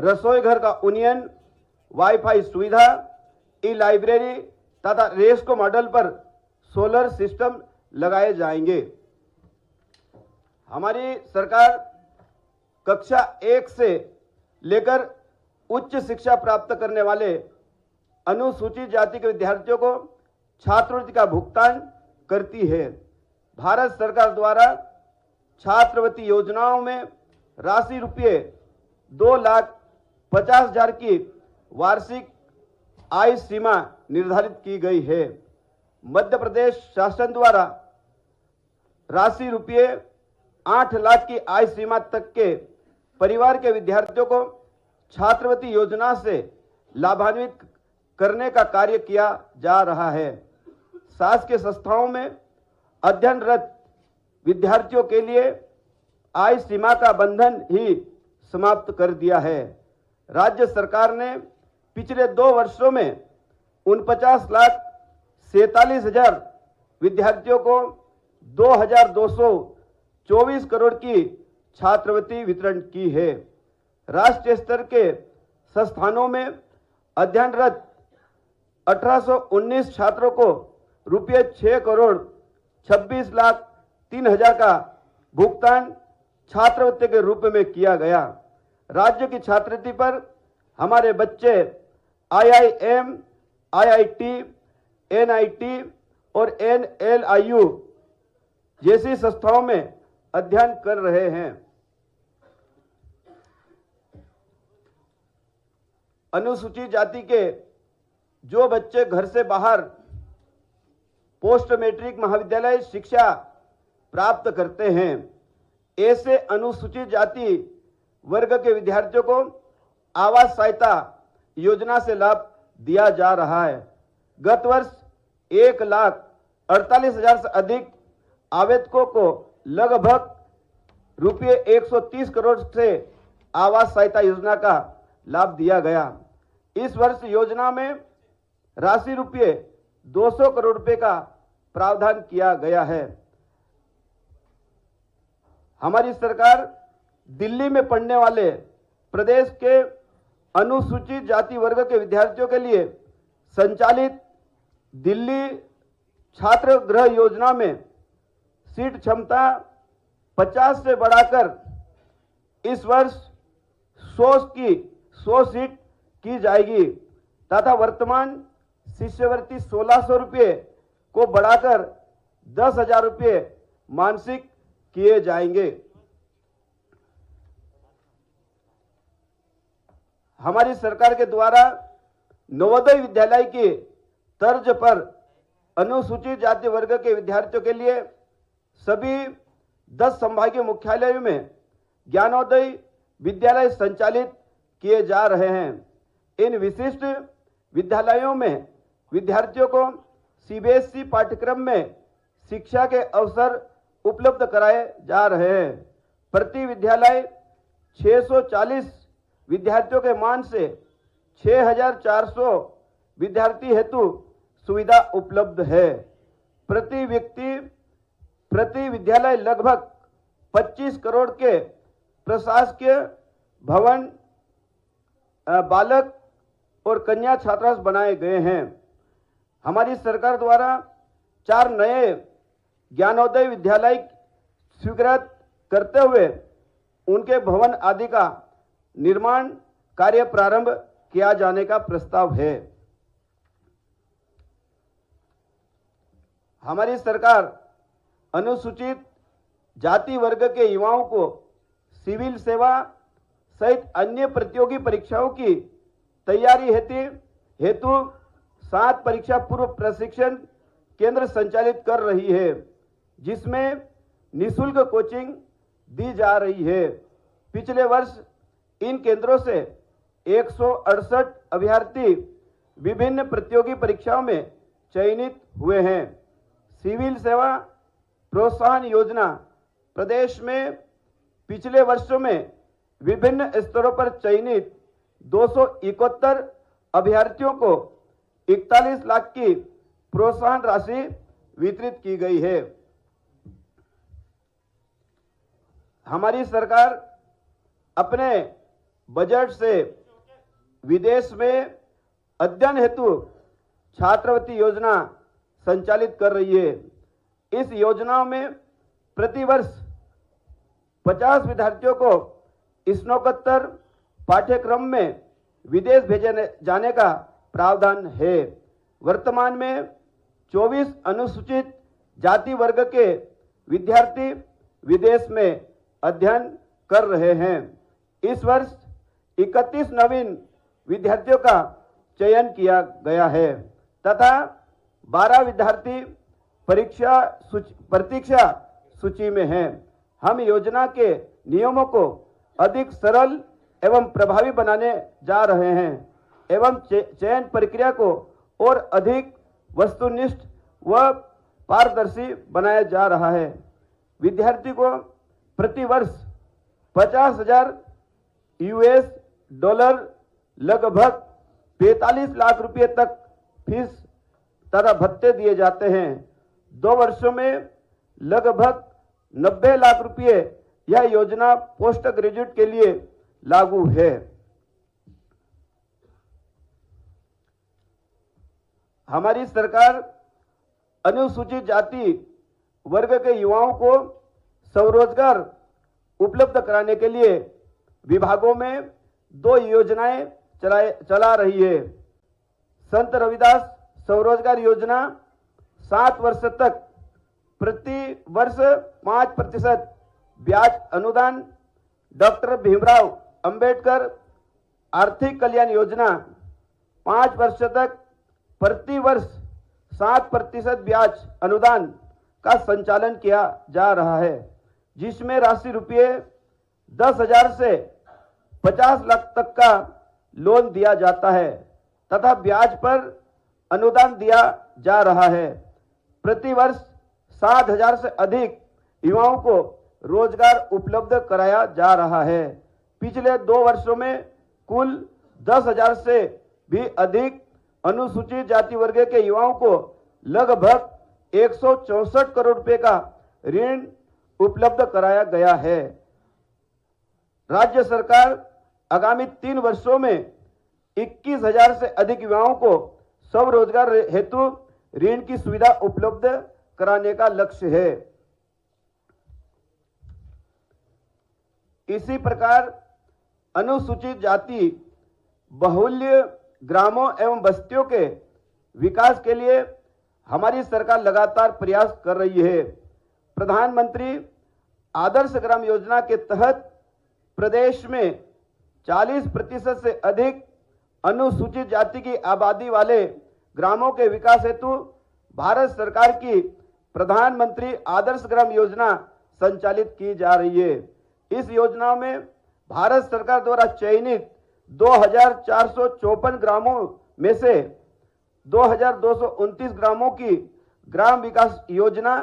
रसोई घर का उन्नयन, वाईफाई सुविधा, ई लाइब्रेरी तथा रेस्को मॉडल पर सोलर सिस्टम लगाए जाएंगे। हमारी सरकार कक्षा 1 से लेकर उच्च शिक्षा प्राप्त करने वाले अनुसूचित जाति के विद्यार्थियों को छात्रवृत्ति का भुगतान करती है। भारत सरकार द्वारा छात्रवृत्ति योजनाओं में राशि रुपये 2,50,000 की वार्षिक आय सीमा निर्धारित की गई है। मध्य प्रदेश शासन द्वारा राशि रुपये 8 लाख की आय सीमा तक के परिवार के विद्यार्थियों को छात्रवृत्ति योजना से लाभान्वित करने का कार्य किया जा रहा है। शासकीय संस्थाओं में अध्ययनरत विद्यार्थियों के लिए आय सीमा का बंधन ही समाप्त कर दिया है। राज्य सरकार ने पिछले 2 वर्षों में 49,47,000 विद्यार्थियों को 2,224 करोड़ की छात्रवृत्ति वितरण की है। राष्ट्रीय स्तर के संस्थानों में अध्ययनरत 1819 छात्रों को रुपये 6,26,03,000 का भुगतान छात्रवृत्ति के रूप में किया गया। राज्य की छात्रवृत्ति पर हमारे बच्चे IIM, IIT, NIT और NLIU जैसी संस्थाओं में अध्ययन कर रहे हैं। अनुसूचित जाति के जो बच्चे घर से बाहर पोस्ट मैट्रिक महाविद्यालय शिक्षा प्राप्त करते हैं, ऐसे अनुसूचित जाति वर्ग के विद्यार्थियों को आवास सहायता योजना से लाभ दिया जा रहा है। गत वर्ष 1,48,000 से अधिक आवेदकों को लगभग रुपये 130 करोड़ से आवास सहायता योजना का लाभ दिया गया। इस वर्ष योजना में राशि रुपये 200 करोड़ रुपए का प्रावधान किया गया है। हमारी सरकार दिल्ली में पढ़ने वाले प्रदेश के अनुसूचित जाति वर्ग के विद्यार्थियों के लिए संचालित दिल्ली छात्र गृह योजना में सीट क्षमता 50 से बढ़ाकर इस वर्ष 100 सीट की जाएगी तथा वर्तमान शिष्यवृत्ति 1,600 रुपये को बढ़ाकर 10,000 रुपये मासिक किए जाएंगे। हमारी सरकार के द्वारा नवोदय विद्यालय की तर्ज पर अनुसूचित जाति वर्ग के विद्यार्थियों के लिए सभी 10 संभागीय मुख्यालयों में ज्ञानोदय विद्यालय संचालित किए जा रहे हैं। इन विशिष्ट विद्यालयों में विद्यार्थियों को CBSE पाठ्यक्रम में शिक्षा के अवसर उपलब्ध कराए जा रहे हैं। प्रति विद्यालय 640 विद्यार्थियों के मान से 6,400 विद्यार्थी हेतु सुविधा उपलब्ध है। प्रति व्यक्ति प्रति विद्यालय लगभग 25 करोड़ के प्रशासकीय भवन बालक और कन्या छात्रावास बनाए गए हैं। हमारी सरकार द्वारा 4 नए ज्ञानोदय विद्यालय स्वीकृत करते हुए उनके भवन आदि का निर्माण कार्य प्रारंभ किया जाने का प्रस्ताव है। हमारी सरकार अनुसूचित जाति वर्ग के युवाओं को सिविल सेवा सहित अन्य प्रतियोगी परीक्षाओं की तैयारी हेतु 7 परीक्षा पूर्व प्रशिक्षण केंद्र संचालित कर रही है, जिसमें निःशुल्क कोचिंग दी जा रही है। पिछले वर्ष इन केंद्रों से 168 अभ्यर्थी विभिन्न प्रतियोगी परीक्षाओं में चयनित हुए हैं। सिविल सेवा प्रोत्साहन योजना प्रदेश में पिछले वर्षों में विभिन्न स्तरों पर चयनित 271 अभ्यर्थियों को 41 लाख की प्रोत्साहन राशि वितरित की गई है। हमारी सरकार अपने बजट से विदेश में अध्ययन हेतु छात्रवृत्ति योजना संचालित कर रही है। इस योजना में प्रतिवर्ष 50 विद्यार्थियों को स्नातकोत्तर पाठ्यक्रम में विदेश भेजे जाने का प्रावधान है। वर्तमान में 24 अनुसूचित जाति वर्ग के विद्यार्थी विदेश में अध्ययन कर रहे हैं। इस वर्ष 31 नवीन विद्यार्थियों का चयन किया गया है तथा 12 विद्यार्थी प्रतीक्षा सूची में हैं। हम योजना के नियमों को अधिक सरल एवं प्रभावी बनाने जा रहे हैं एवं चयन प्रक्रिया को और अधिक वस्तुनिष्ठ व पारदर्शी बनाया जा रहा है। विद्यार्थी को प्रति वर्ष 50,000 US डॉलर लगभग 45 लाख रुपए तक फीस तथा भत्ते दिए जाते हैं। 2 वर्षों में लगभग 90 लाख रुपए यह योजना पोस्ट ग्रेजुएट के लिए लागू है। हमारी सरकार अनुसूचित जाति वर्ग के युवाओं को स्वरोजगार उपलब्ध कराने के लिए विभागों में 2 योजनाएं चला रही है। संत रविदास स्वरोजगार योजना 7 वर्ष तक प्रति वर्ष 5% ब्याज अनुदान, डॉक्टर भीमराव अंबेडकर आर्थिक कल्याण योजना 5 वर्ष तक प्रति वर्ष 7% ब्याज अनुदान का संचालन किया जा रहा है, जिसमें राशि रुपये 10,000 से 50 लाख तक का लोन दिया जाता है तथा ब्याज पर अनुदान दिया जा रहा है। प्रति वर्ष 7,000 से अधिक युवाओं को रोजगार उपलब्ध कराया जा रहा है। पिछले 2 वर्षों में कुल 10,000 से भी अधिक अनुसूचित जाति वर्ग के युवाओं को लगभग 164 करोड़ रुपए का ऋण उपलब्ध कराया गया है। राज्य सरकार आगामी 3 वर्षों में 21,000 से अधिक युवाओं को स्वरोजगार हेतु ऋण की सुविधा उपलब्ध कराने का लक्ष्य है। इसी प्रकार अनुसूचित जाति बहुल्य ग्रामों एवं बस्तियों के विकास के लिए हमारी सरकार लगातार प्रयास कर रही है। प्रधानमंत्री आदर्श ग्राम योजना के तहत प्रदेश में 40% से अधिक अनुसूचित जाति की आबादी वाले ग्रामों के विकास हेतु भारत सरकार की प्रधानमंत्री आदर्श ग्राम योजना संचालित की जा रही है। इस योजना में भारत सरकार द्वारा चयनित 2,454 ग्रामों में से 2,229 ग्रामों की ग्राम विकास योजना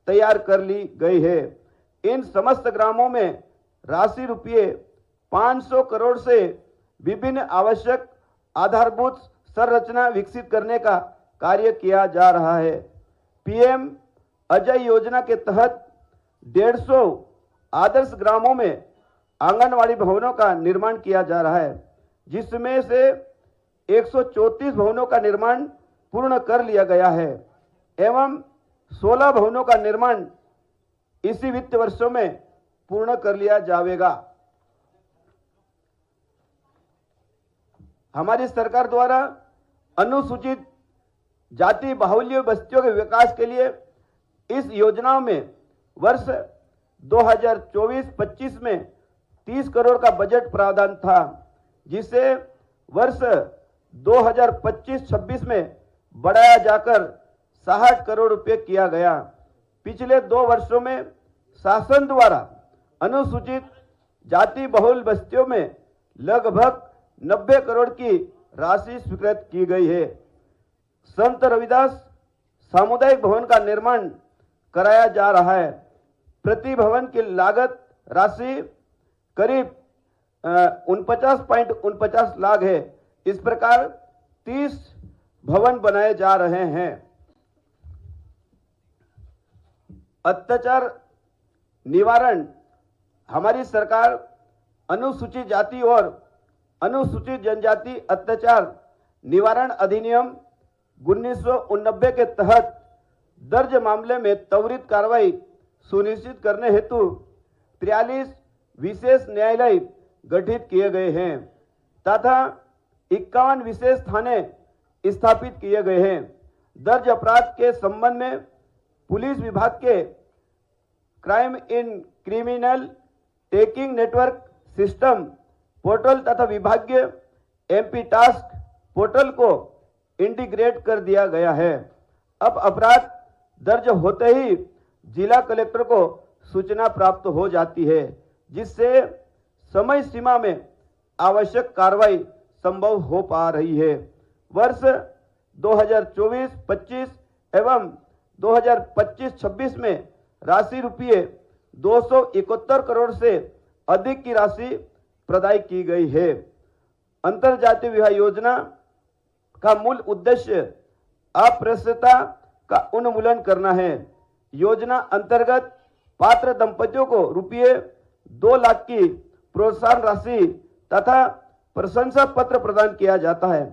तैयार कर ली गई है। इन समस्त ग्रामों में राशि रुपये 500 करोड़ से विभिन्न आवश्यक आधारभूत संरचना विकसित करने का कार्य किया जा रहा है। पीएम अजय योजना के तहत 150 आदर्श ग्रामों में आंगनवाड़ी भवनों का निर्माण किया जा रहा है, जिसमें से 134 भवनों का निर्माण पूर्ण कर लिया गया है एवं 16 भवनों का निर्माण इसी वित्त वर्षों में पूर्ण कर लिया जाएगा। हमारी सरकार द्वारा अनुसूचित जाति बाहुल्य बस्तियों के विकास के लिए इस योजना में वर्ष 2024-25 में 30 करोड़ का बजट प्रावधान था, जिसे वर्ष 2025-26 में बढ़ाया जाकर 60 करोड़ रुपए किया गया। पिछले 2 वर्षों में शासन द्वारा अनुसूचित जाति बहुल बस्तियों में लगभग 90 करोड़ की राशि स्वीकृत की गई है। संत रविदास सामुदायिक भवन का निर्माण कराया जा रहा है। प्रति भवन की लागत राशि करीब 49.49 लाख है। इस प्रकार 30 भवन बनाए जा रहे हैं। अत्याचार निवारण हमारी सरकार अनुसूचित जाति और अनुसूचित जनजाति अत्याचार निवारण अधिनियम 1989 के तहत दर्ज मामले में त्वरित कार्रवाई सुनिश्चित करने हेतु 43 विशेष न्यायालय गठित किए गए हैं तथा 51 विशेष थाने स्थापित किए गए हैं। दर्ज अपराध के संबंध में पुलिस विभाग के crime in criminal taking network system portal तथा विभागीय एमपी टास्क पोर्टल को इंटीग्रेट कर दिया गया है। अब अपराध दर्ज होते ही जिला कलेक्टर को सूचना प्राप्त हो जाती है, जिससे समय सीमा में आवश्यक कार्रवाई संभव हो पा रही है। वर्ष 2024-25 एवं 2025-26 में राशि रुपये 271 करोड़ से अधिक की राशि प्रदान की गई है। अंतरजातीय विवाह योजना का मूल उद्देश्य अप्रसन्नता का उन्मूलन करना है। योजना अंतर्गत पात्र दंपतियों को रुपये 2 लाख की प्रोत्साहन राशि तथा प्रशंसा पत्र प्रदान किया जाता है।